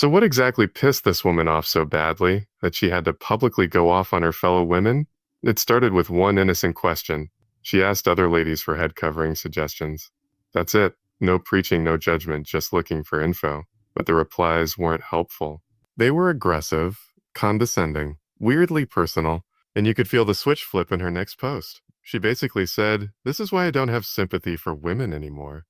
So what exactly pissed this woman off so badly that she had to publicly go off on her fellow women? It started with one innocent question. She asked other ladies for head covering suggestions. That's it. No preaching, no judgment, just looking for info. But the replies weren't helpful. They were aggressive, condescending, weirdly personal, and you could feel the switch flip in her next post. She basically said, "This is why I don't have sympathy for women anymore."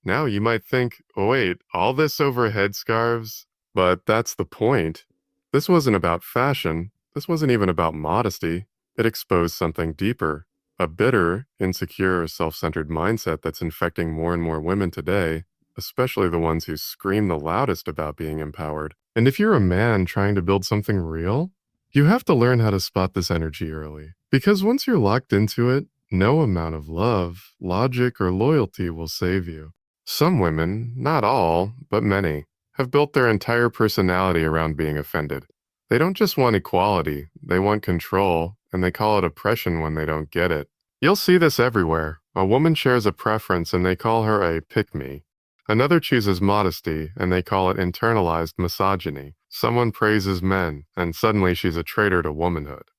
Now you might think, oh wait, all this over headscarves? But that's the point. This wasn't about fashion. This wasn't even about modesty. It exposed something deeper. A bitter, insecure, self-centered mindset that's infecting more and more women today, especially the ones who scream the loudest about being empowered. And if you're a man trying to build something real, you have to learn how to spot this energy early. Because once you're locked into it, no amount of love, logic, or loyalty will save you. Some women, not all, but many, have built their entire personality around being offended. They don't just want equality, they want control, and they call it oppression when they don't get it. You'll see this everywhere. A woman shares a preference and they call her a pick-me. Another chooses modesty and they call it internalized misogyny. Someone praises men and suddenly she's a traitor to womanhood.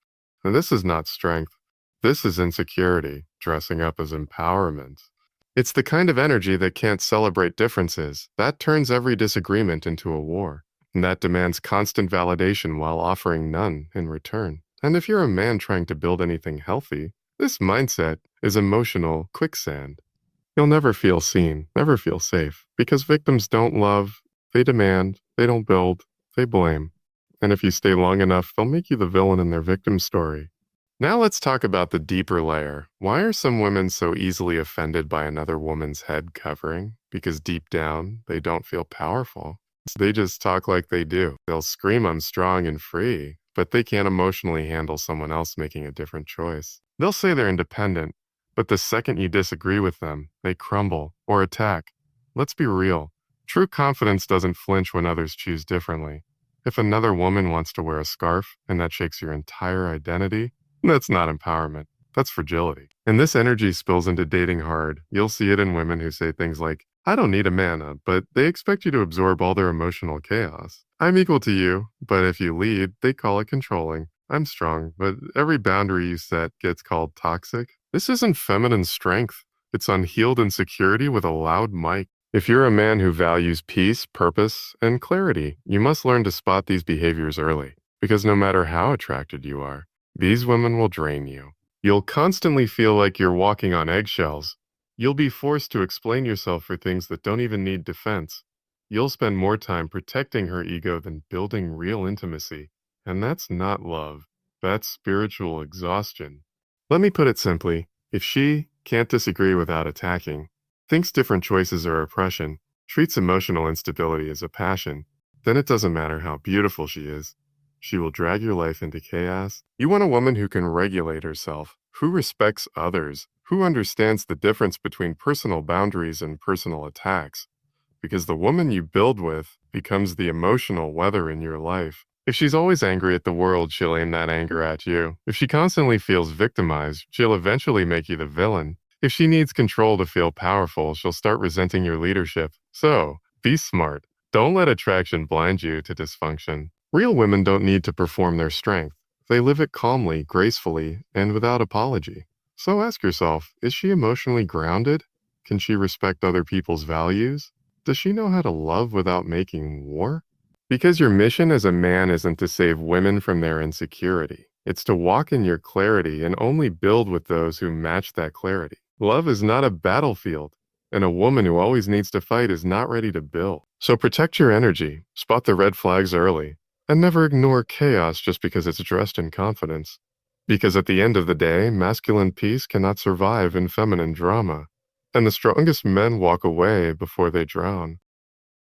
And this is not strength. This is insecurity, dressing up as empowerment. It's the kind of energy that can't celebrate differences. That turns every disagreement into a war. And that demands constant validation while offering none in return. And if you're a man trying to build anything healthy, this mindset is emotional quicksand. You'll never feel seen, never feel safe, because victims don't love, they demand, they don't build, they blame. And if you stay long enough, they'll make you the villain in their victim story. Now let's talk about the deeper layer. Why are some women so easily offended by another woman's head covering? Because deep down, they don't feel powerful. They just talk like they do. They'll scream, "I'm strong and free," but they can't emotionally handle someone else making a different choice. They'll say they're independent, but the second you disagree with them, they crumble or attack. Let's be real. True confidence doesn't flinch when others choose differently. If another woman wants to wear a scarf and that shakes your entire identity, that's not empowerment. That's fragility. And this energy spills into dating hard. You'll see it in women who say things like, "I don't need a man," but they expect you to absorb all their emotional chaos. "I'm equal to you," but if you lead, they call it controlling. "I'm strong," but every boundary you set gets called toxic. This isn't feminine strength. It's unhealed insecurity with a loud mic. If you're a man who values peace, purpose, and clarity, you must learn to spot these behaviors early. Because no matter how attracted you are, these women will drain you. You'll constantly feel like you're walking on eggshells. You'll be forced to explain yourself for things that don't even need defense. You'll spend more time protecting her ego than building real intimacy. And that's not love. That's spiritual exhaustion. Let me put it simply. If she can't disagree without attacking, thinks different choices are oppression, treats emotional instability as a passion, then it doesn't matter how beautiful she is. She will drag your life into chaos. You want a woman who can regulate herself, who respects others, who understands the difference between personal boundaries and personal attacks. Because the woman you build with becomes the emotional weather in your life. If she's always angry at the world, she'll aim that anger at you. If she constantly feels victimized, she'll eventually make you the villain. If she needs control to feel powerful, she'll start resenting your leadership. So, be smart. Don't let attraction blind you to dysfunction. Real women don't need to perform their strength. They live it calmly, gracefully, and without apology. So ask yourself, is she emotionally grounded? Can she respect other people's values? Does she know how to love without making war? Because your mission as a man isn't to save women from their insecurity. It's to walk in your clarity and only build with those who match that clarity. Love is not a battlefield, and a woman who always needs to fight is not ready to build. So protect your energy, spot the red flags early, and never ignore chaos just because it's dressed in confidence. Because at the end of the day, masculine peace cannot survive in feminine drama, and the strongest men walk away before they drown.